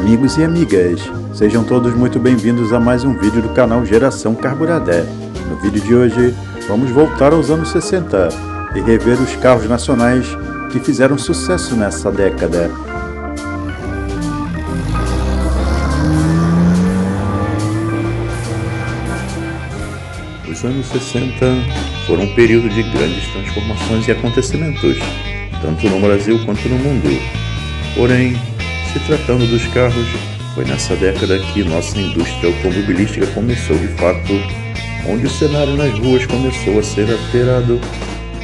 Amigos e amigas, sejam todos muito bem-vindos a mais um vídeo do canal Geração Carburadé. No vídeo de hoje, vamos voltar aos anos 60 e rever os carros nacionais que fizeram sucesso nessa década. Os anos 60 foram um período de grandes transformações e acontecimentos, tanto no Brasil quanto no mundo. Porém, se tratando dos carros, foi nessa década que nossa indústria automobilística começou de fato, onde o cenário nas ruas começou a ser alterado,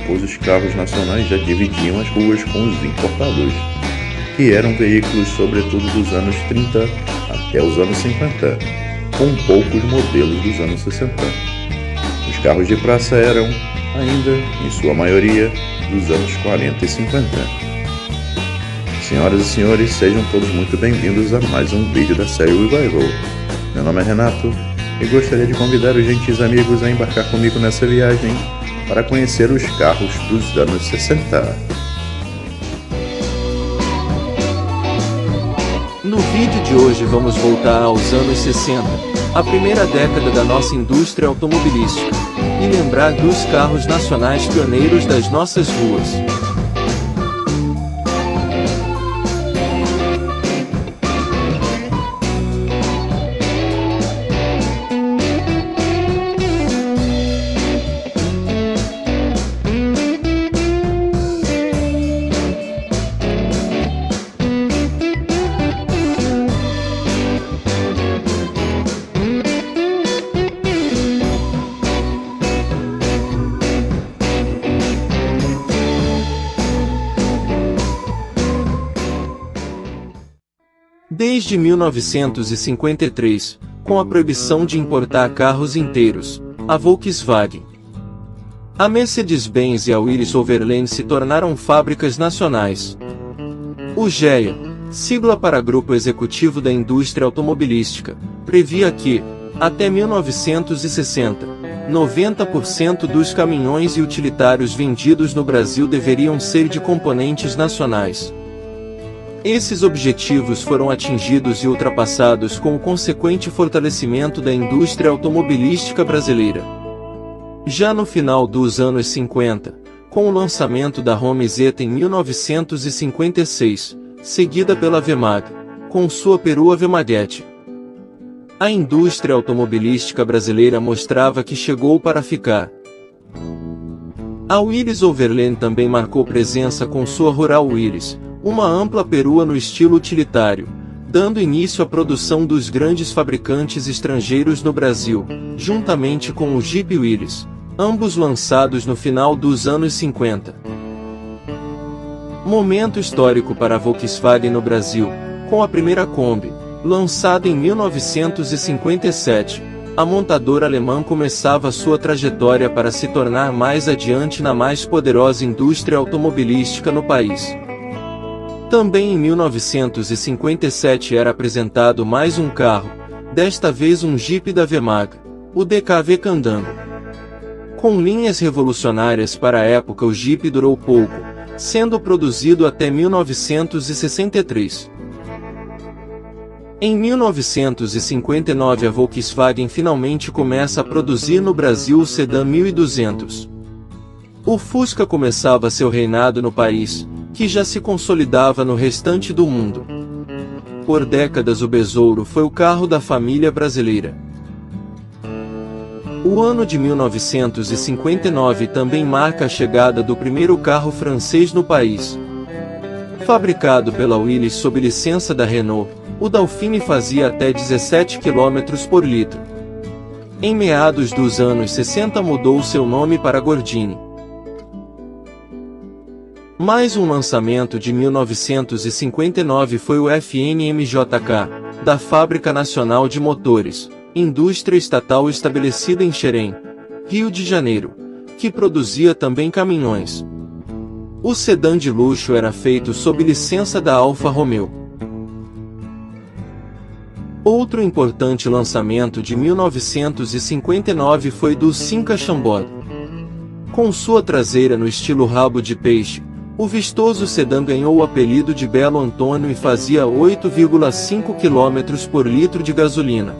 pois os carros nacionais já dividiam as ruas com os importados, que eram veículos sobretudo dos anos 30 até os anos 50, com poucos modelos dos anos 60. Os carros de praça eram, ainda, em sua maioria, dos anos 40 e 50. Senhoras e senhores, sejam todos muito bem-vindos a mais um vídeo da série Revival. Meu nome é Renato e gostaria de convidar os gentis amigos a embarcar comigo nessa viagem para conhecer os carros dos anos 60. No vídeo de hoje vamos voltar aos anos 60, a primeira década da nossa indústria automobilística, e lembrar dos carros nacionais pioneiros das nossas ruas. Desde 1953, com a proibição de importar carros inteiros, a Volkswagen, a Mercedes-Benz e a Willys-Overland se tornaram fábricas nacionais. O GEA, sigla para Grupo Executivo da Indústria Automobilística, previa que, até 1960, 90% dos caminhões e utilitários vendidos no Brasil deveriam ser de componentes nacionais. Esses objetivos foram atingidos e ultrapassados com o consequente fortalecimento da indústria automobilística brasileira. Já no final dos anos 50, com o lançamento da Home Zeta em 1956, seguida pela Vemag, com sua perua Vemaguete, a indústria automobilística brasileira mostrava que chegou para ficar. A Willys-Overland também marcou presença com sua Rural Willys, uma ampla perua no estilo utilitário, dando início à produção dos grandes fabricantes estrangeiros no Brasil, juntamente com o Jeep Willys, ambos lançados no final dos anos 50. Momento histórico para a Volkswagen no Brasil, com a primeira Kombi, lançada em 1957, a montadora alemã começava sua trajetória para se tornar mais adiante na mais poderosa indústria automobilística no país. Também em 1957 era apresentado mais um carro, desta vez um Jeep da Vemag, o DKV Candango. Com linhas revolucionárias para a época, o Jeep durou pouco, sendo produzido até 1963. Em 1959 a Volkswagen finalmente começa a produzir no Brasil o sedã 1200. O Fusca começava seu reinado no país, que já se consolidava no restante do mundo. Por décadas o Besouro foi o carro da família brasileira. O ano de 1959 também marca a chegada do primeiro carro francês no país. Fabricado pela Willys sob licença da Renault, o Dauphine fazia até 17 km por litro. Em meados dos anos 60 mudou seu nome para Gordini. Mais um lançamento de 1959 foi o FNMJK, da Fábrica Nacional de Motores, indústria estatal estabelecida em Xerém, Rio de Janeiro, que produzia também caminhões. O sedã de luxo era feito sob licença da Alfa Romeo. Outro importante lançamento de 1959 foi do Simca Chambord. Com sua traseira no estilo rabo de peixe, O vistoso sedã ganhou o apelido de Belo Antônio e fazia 8,5 km por litro de gasolina.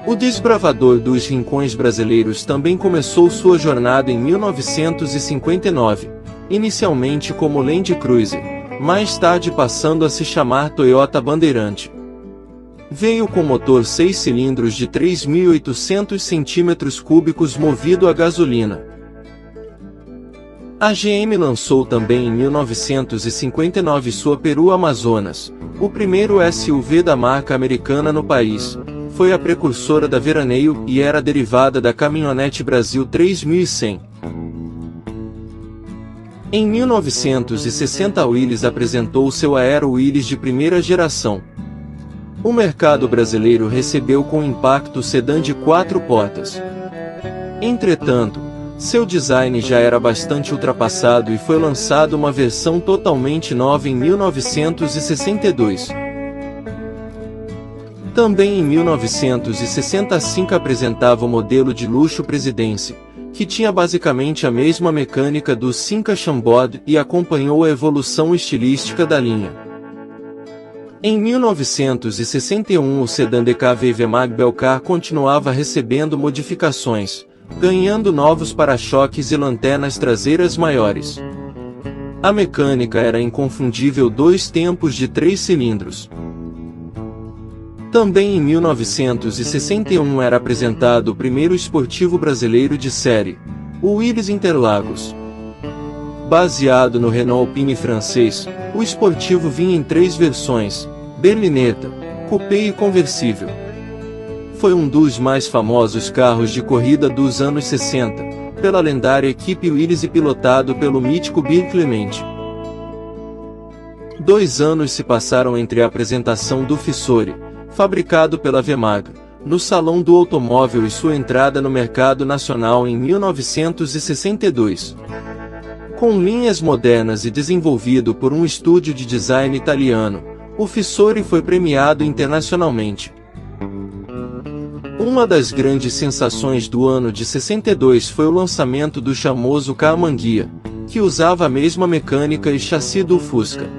O desbravador dos rincões brasileiros também começou sua jornada em 1959, inicialmente como Land Cruiser, mais tarde passando a se chamar Toyota Bandeirante. Veio com motor 6 cilindros de 3.800 cm3 movido a gasolina. A GM lançou também em 1959 sua Peru Amazonas, o primeiro SUV da marca americana no país. Foi a precursora da Veraneio e era derivada da caminhonete Brasil 3100. Em 1960 a Willys apresentou seu Aero Willys de primeira geração. O mercado brasileiro recebeu com impacto o sedã de 4 portas. Entretanto, seu design já era bastante ultrapassado e foi lançado uma versão totalmente nova em 1962. Também em 1965 apresentava o modelo de luxo Presidence, que tinha basicamente a mesma mecânica do Simca Chambord e acompanhou a evolução estilística da linha. Em 1961 o sedã DKV Vemag Belcar continuava recebendo modificações, ganhando novos para-choques e lanternas traseiras maiores. A mecânica era inconfundível 2 tempos de 3 cilindros. Também em 1961 era apresentado o primeiro esportivo brasileiro de série, o Willys Interlagos. Baseado no Renault Pime francês, o esportivo vinha em 3 versões, berlineta, coupé e conversível. Foi um dos mais famosos carros de corrida dos anos 60, pela lendária equipe Willys e pilotado pelo mítico Bill Clemente. 2 anos se passaram entre a apresentação do Fissore, fabricado pela Vemag, no Salão do Automóvel e sua entrada no mercado nacional em 1962. Com linhas modernas e desenvolvido por um estúdio de design italiano, o Fissore foi premiado internacionalmente. Uma das grandes sensações do ano de 62 foi o lançamento do famoso Camanguia, que usava a mesma mecânica e chassi do Fusca.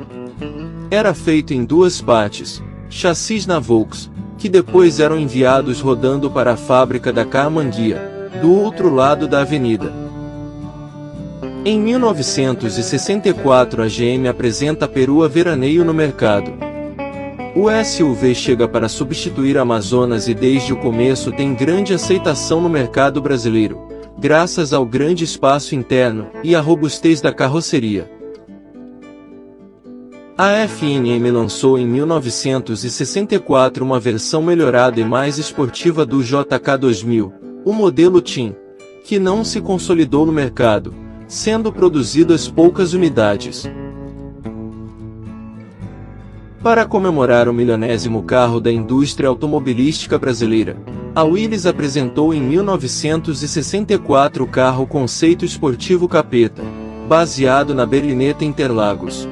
Era feito em 2 partes, chassis na Volks, que depois eram enviados rodando para a fábrica da Camanguia, do outro lado da avenida. Em 1964 a GM apresenta a Perua Veraneio no mercado. O SUV chega para substituir a Amazonas e desde o começo tem grande aceitação no mercado brasileiro, graças ao grande espaço interno e à robustez da carroceria. A FNM lançou em 1964 uma versão melhorada e mais esportiva do JK2000, o modelo Team, que não se consolidou no mercado, sendo produzidas poucas unidades. Para comemorar o milionésimo carro da indústria automobilística brasileira, a Willys apresentou em 1964 o carro conceito esportivo Capeta, baseado na berlineta Interlagos.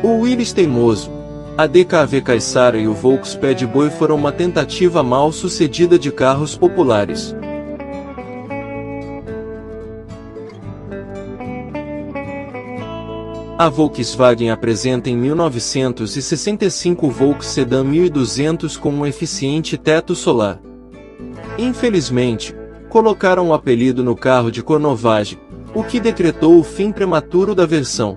O Willys Teimoso, a DKV Caissara e o Volks Pad Boy foram uma tentativa mal sucedida de carros populares. A Volkswagen apresenta em 1965 o Volks Sedan 1200 com um eficiente teto solar. Infelizmente, colocaram o apelido no carro de cornovagem, o que decretou o fim prematuro da versão.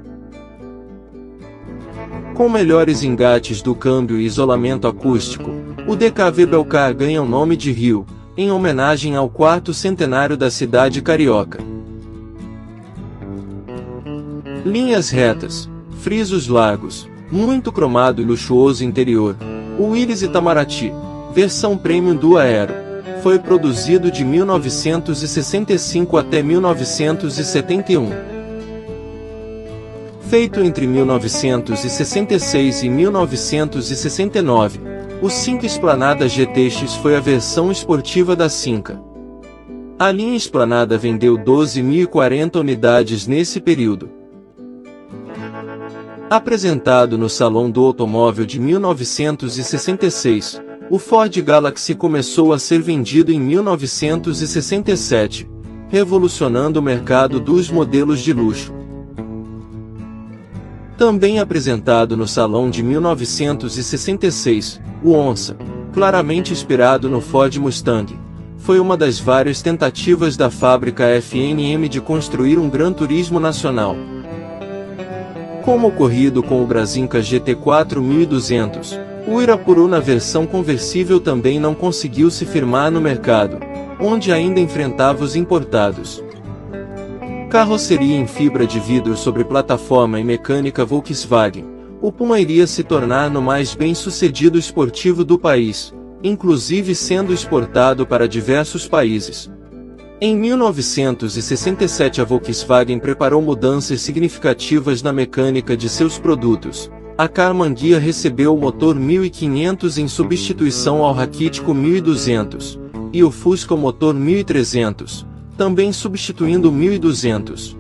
Com melhores engates do câmbio e isolamento acústico, o DKV Belcar ganha o nome de Rio, em homenagem ao 4º centenário da cidade carioca. Linhas retas, frisos largos, muito cromado e luxuoso interior. O Willys Itamaraty, versão Premium do Aero, foi produzido de 1965 até 1971. Feito entre 1966 e 1969, o Simca Esplanada GTX foi a versão esportiva da Simca. A linha Esplanada vendeu 12.040 unidades nesse período. Apresentado no Salão do Automóvel de 1966, o Ford Galaxy começou a ser vendido em 1967, revolucionando o mercado dos modelos de luxo. Também apresentado no Salão de 1966, o Onça, claramente inspirado no Ford Mustang, foi uma das várias tentativas da fábrica FNM de construir um Gran Turismo nacional. Como ocorrido com o Brasinca GT4 1200, o Irapuru na versão conversível também não conseguiu se firmar no mercado, onde ainda enfrentava os importados. Carroceria em fibra de vidro sobre plataforma e mecânica Volkswagen, o Puma iria se tornar no mais bem-sucedido esportivo do país, inclusive sendo exportado para diversos países. Em 1967 a Volkswagen preparou mudanças significativas na mecânica de seus produtos. A Carmanguia recebeu o motor 1500 em substituição ao raquítico 1200, e o Fusca o motor 1300, também substituindo o 1200.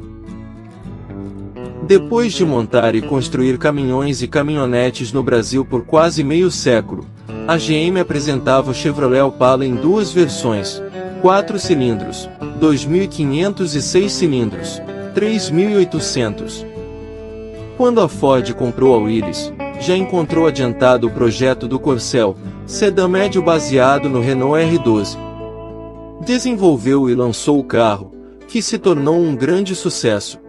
Depois de montar e construir caminhões e caminhonetes no Brasil por quase meio século, a GM apresentava o Chevrolet Opala em duas versões, 4 cilindros, 2.500 e 6 cilindros, 3.800. Quando a Ford comprou a Willys, já encontrou adiantado o projeto do Corcel, sedã médio baseado no Renault R12. Desenvolveu e lançou o carro, que se tornou um grande sucesso.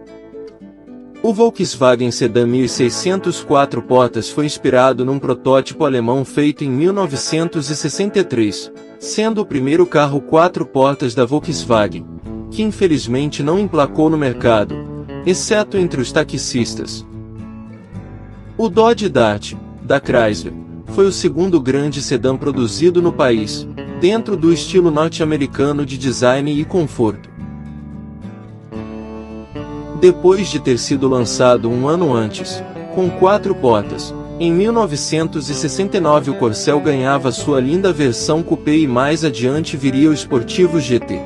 O Volkswagen Sedã 1600 4 portas foi inspirado num protótipo alemão feito em 1963, sendo o primeiro carro 4 portas da Volkswagen, que infelizmente não emplacou no mercado, exceto entre os taxistas. O Dodge Dart, da Chrysler, foi o segundo grande sedã produzido no país, dentro do estilo norte-americano de design e conforto. Depois de ter sido lançado um ano antes, com 4 portas, em 1969 o Corcel ganhava sua linda versão coupé e mais adiante viria o Sportivo GT.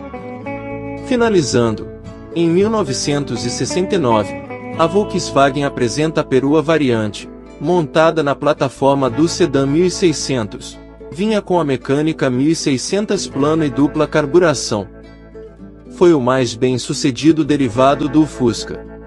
Finalizando, em 1969, a Volkswagen apresenta a perua variante, montada na plataforma do sedã 1600, vinha com a mecânica 1600 plano e dupla carburação. Foi o mais bem-sucedido derivado do Fusca.